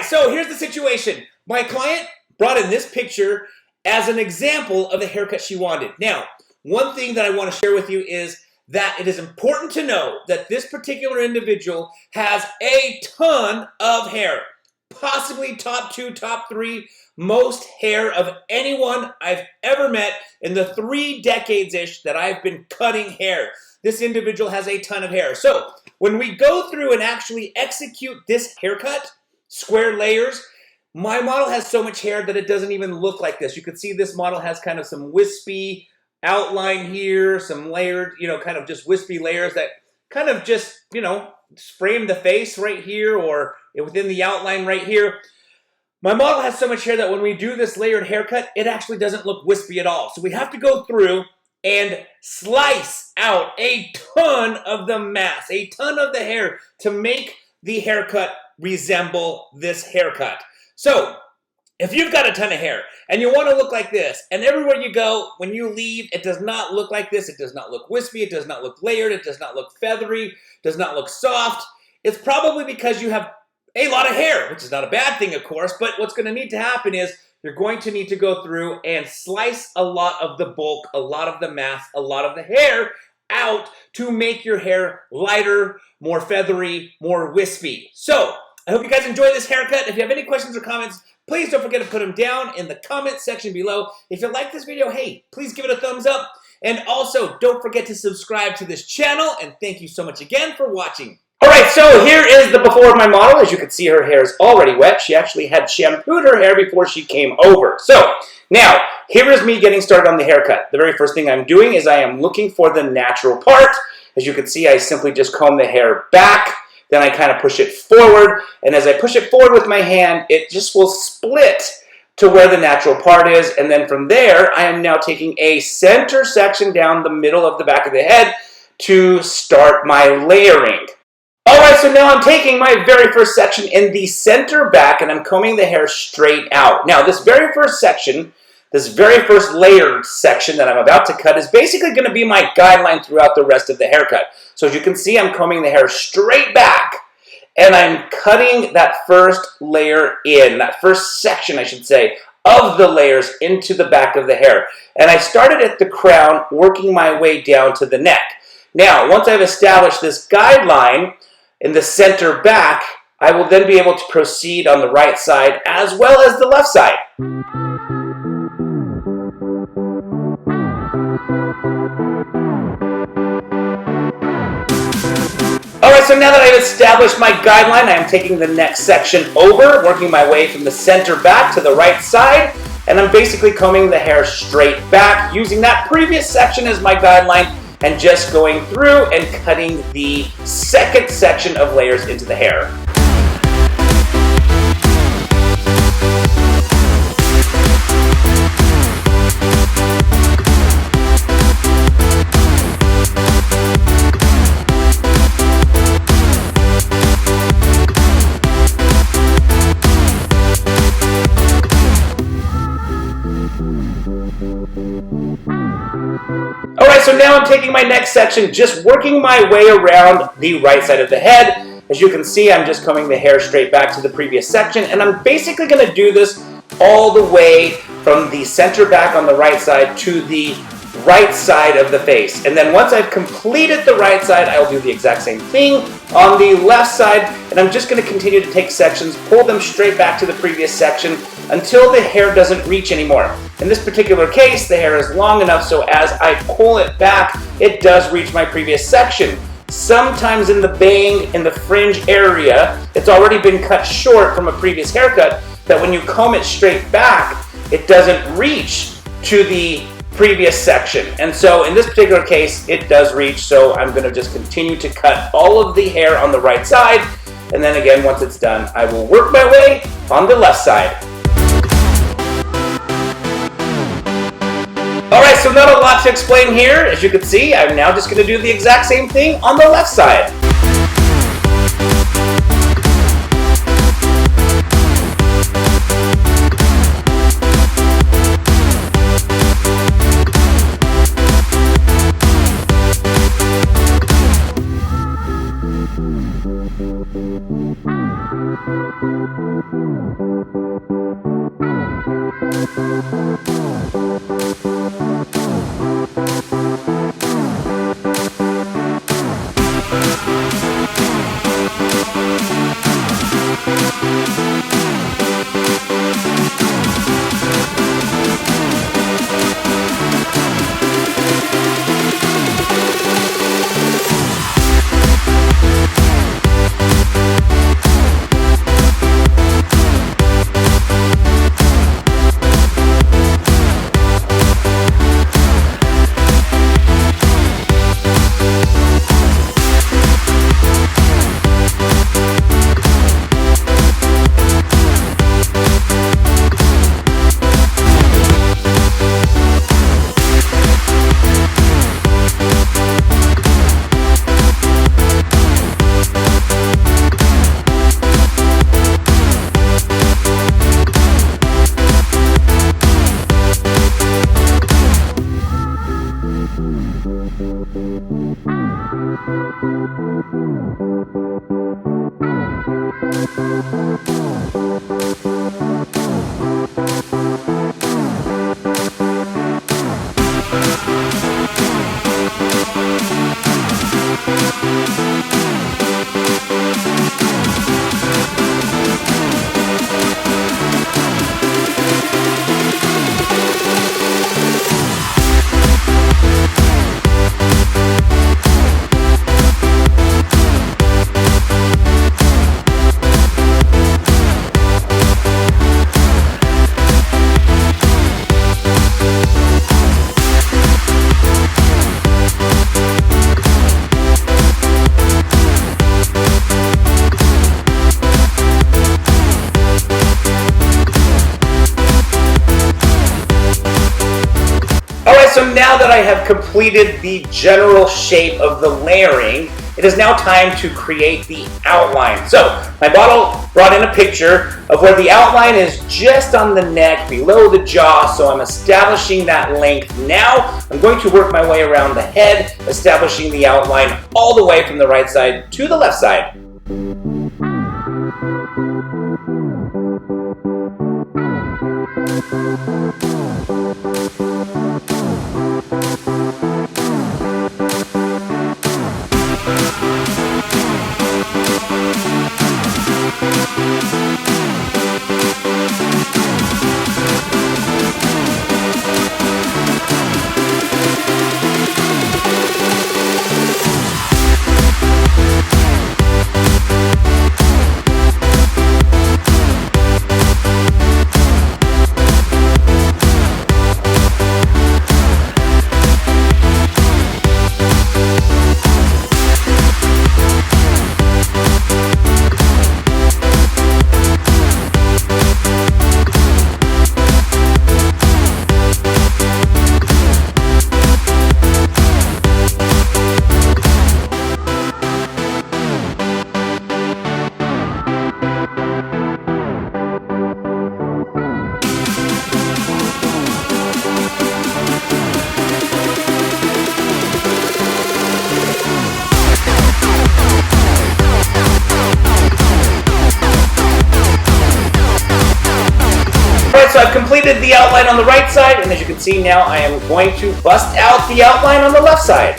right, so here's the situation. My client brought in this picture as an example of the haircut she wanted. Now, one thing that I want to share with you is that it is important to know that this particular individual has a ton of hair. Possibly top 2, top 3 most hair of anyone I've ever met in the 3 decades-ish that I've been cutting hair. This individual has a ton of hair. So when we go through and actually execute this haircut, square layers, my model has so much hair that it doesn't even look like this. You can see this model has kind of some wispy outline here, some layered, kind of just wispy layers that kind of just, frame the face right here or within the outline right here. My model has so much hair that when we do this layered haircut, it actually doesn't look wispy at all. So we have to go through and slice out a ton of the mass, a ton of the hair to make the haircut resemble this haircut. So if you've got a ton of hair and you want to look like this, and everywhere you go, when you leave, it does not look like this, it does not look wispy, it does not look layered, it does not look feathery, it does not look soft, it's probably because you have a lot of hair, which is not a bad thing, of course, but what's going to need to happen is you're going to need to go through and slice a lot of the bulk, a lot of the mass, a lot of the hair out to make your hair lighter, more feathery, more wispy. So, I hope you guys enjoy this haircut. If you have any questions or comments, please don't forget to put them down in the comment section below. If you like this video, hey, please give it a thumbs up. And also, don't forget to subscribe to this channel. And thank you so much again for watching. All right, so here is the before of my model. As you can see, her hair is already wet. She actually had shampooed her hair before she came over. So now, here is me getting started on the haircut. The very first thing I'm doing is I am looking for the natural part. As you can see, I simply just comb the hair back. Then I kind of push it forward, and as I push it forward with my hand, it just will split to where the natural part is, and then from there, I am now taking a center section down the middle of the back of the head to start my layering. Alright, so now I'm taking my very first section in the center back, and I'm combing the hair straight out. Now, this very first section, this very first layered section that I'm about to cut is basically going to be my guideline throughout the rest of the haircut. So as you can see, I'm combing the hair straight back, and I'm cutting that first layer in, that first section, I should say, of the layers into the back of the hair. And I started at the crown, working my way down to the neck. Now, once I've established this guideline in the center back, I will then be able to proceed on the right side as well as the left side. Alright, so now that I've established my guideline, I am taking the next section over, working my way from the center back to the right side, and I'm basically combing the hair straight back, using that previous section as my guideline, and just going through and cutting the second section of layers into the hair. Alright, so now I'm taking my next section, just working my way around the right side of the head. As you can see, I'm just combing the hair straight back to the previous section, and I'm basically going to do this all the way from the center back on the right side to the right side of the face. And then once I've completed the right side, I will do the exact same thing on the left side, and I'm just going to continue to take sections, pull them straight back to the previous section until the hair doesn't reach anymore. In this particular case, the hair is long enough so as I pull it back, it does reach my previous section. Sometimes in the bang, in the fringe area, it's already been cut short from a previous haircut, that when you comb it straight back, it doesn't reach to the previous section. And so in this particular case, it does reach, so I'm going to just continue to cut all of the hair on the right side, and then again, once it's done, I will work my way on the left side. Alright, so not a lot to explain here. As you can see, I'm now just going to do the exact same thing on the left side. So now that I have completed the general shape of the layering, it is now time to create the outline. So my model brought in a picture of where the outline is just on the neck, below the jaw, so I'm establishing that length. Now I'm going to work my way around the head, establishing the outline all the way from the right side to the left side. So I've completed the outline on the right side, and as you can see now, I am going to bust out the outline on the left side.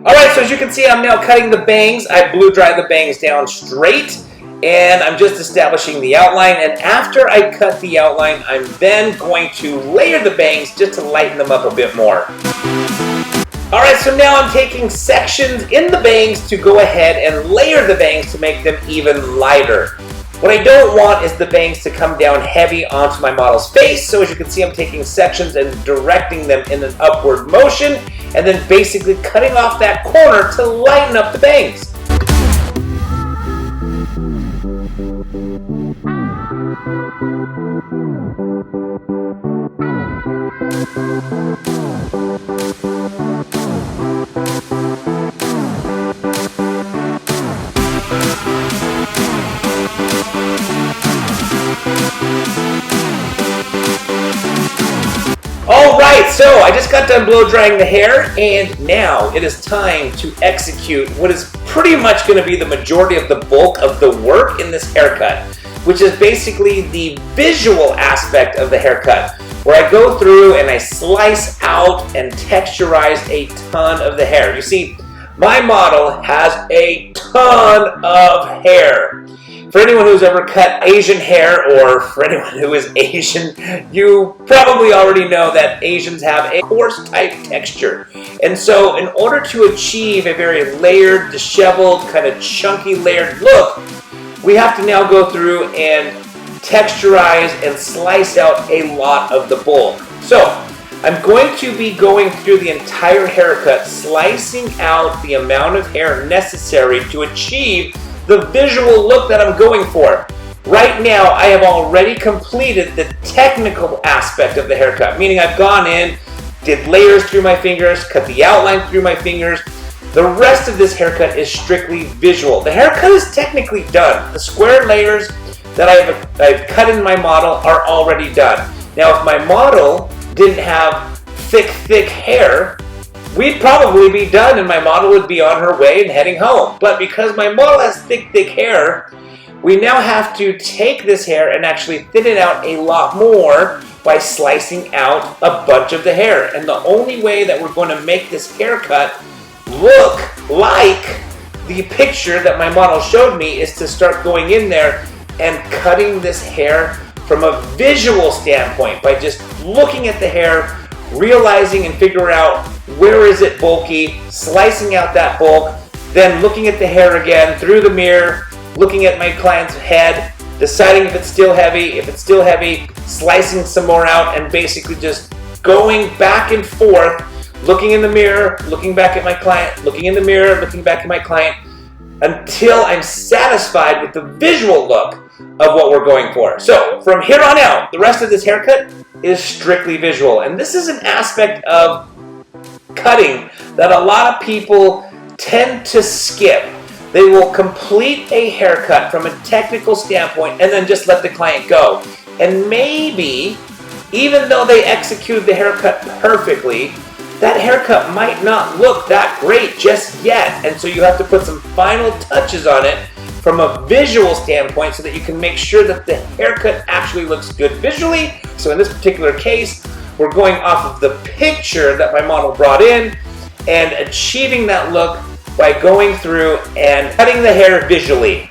Alright, so as you can see, I'm now cutting the bangs. I blew dry the bangs down straight, and I'm just establishing the outline. And after I cut the outline, I'm then going to layer the bangs just to lighten them up a bit more. Alright, so now I'm taking sections in the bangs to go ahead and layer the bangs to make them even lighter. What I don't want is the bangs to come down heavy onto my model's face, so as you can see, I'm taking sections and directing them in an upward motion, and then basically cutting off that corner to lighten up the bangs. I just got done blow drying the hair, and now it is time to execute what is pretty much going to be the majority of the bulk of the work in this haircut, which is basically the visual aspect of the haircut, where I go through and I slice out and texturize a ton of the hair. You see, my model has a ton of hair. For anyone who's ever cut Asian hair, or for anyone who is Asian, you probably already know that Asians have a coarse type texture. And so in order to achieve a very layered, disheveled, kind of chunky layered look, we have to now go through and texturize and slice out a lot of the bulk. So I'm going to be going through the entire haircut, slicing out the amount of hair necessary to achieve the visual look that I'm going for. Right now, I have already completed the technical aspect of the haircut, meaning I've gone in, did layers through my fingers, cut the outline through my fingers. The rest of this haircut is strictly visual. The haircut is technically done. The square layers that I've cut in my model are already done. Now, if my model didn't have thick hair, we'd probably be done and my model would be on her way and heading home. But because my model has thick hair, we now have to take this hair and actually thin it out a lot more by slicing out a bunch of the hair. And the only way that we're going to make this haircut look like the picture that my model showed me is to start going in there and cutting this hair from a visual standpoint by just looking at the hair, realizing and figuring out where is it bulky, slicing out that bulk, then looking at the hair again through the mirror, looking at my client's head, deciding if it's still heavy. If it's still heavy, slicing some more out, and basically just going back and forth, looking in the mirror, looking back at my client, looking in the mirror, looking back at my client, until I'm satisfied with the visual look of what we're going for. So from here on out, the rest of this haircut is strictly visual. And this is an aspect of cutting that a lot of people tend to skip. They will complete a haircut from a technical standpoint and then just let the client go. And maybe, even though they executed the haircut perfectly, that haircut might not look that great just yet. And so you have to put some final touches on it from a visual standpoint so that you can make sure that the haircut actually looks good visually. So in this particular case, we're going off of the picture that my model brought in and achieving that look by going through and cutting the hair visually.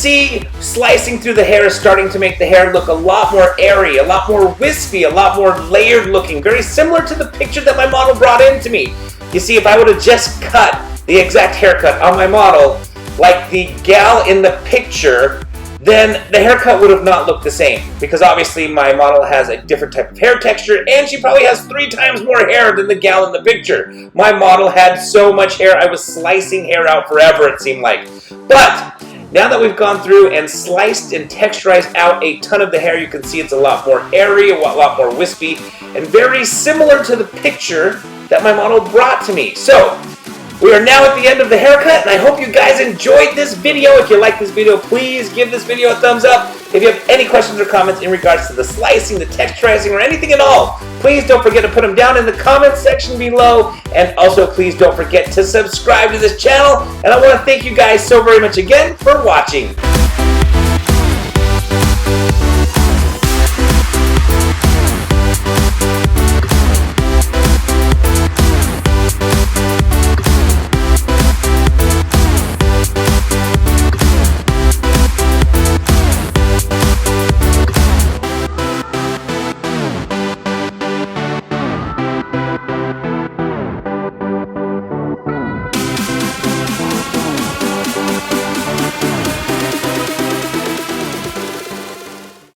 see, slicing through the hair is starting to make the hair look a lot more airy, a lot more wispy, a lot more layered looking, very similar to the picture that my model brought in to me. You see, if I would have just cut the exact haircut on my model like the gal in the picture, then the haircut would have not looked the same, because obviously my model has a different type of hair texture and she probably has 3 times more hair than the gal in the picture. My model had so much hair, I was slicing hair out forever, it seemed like. But now that we've gone through and sliced and texturized out a ton of the hair, you can see it's a lot more airy, a lot more wispy, and very similar to the picture that my model brought to me. So, we are now at the end of the haircut, and I hope you guys enjoyed this video. If you like this video, please give this video a thumbs up. If you have any questions or comments in regards to the slicing, the texturizing, or anything at all, please don't forget to put them down in the comments section below. And also, please don't forget to subscribe to this channel. And I want to thank you guys so very much again for watching.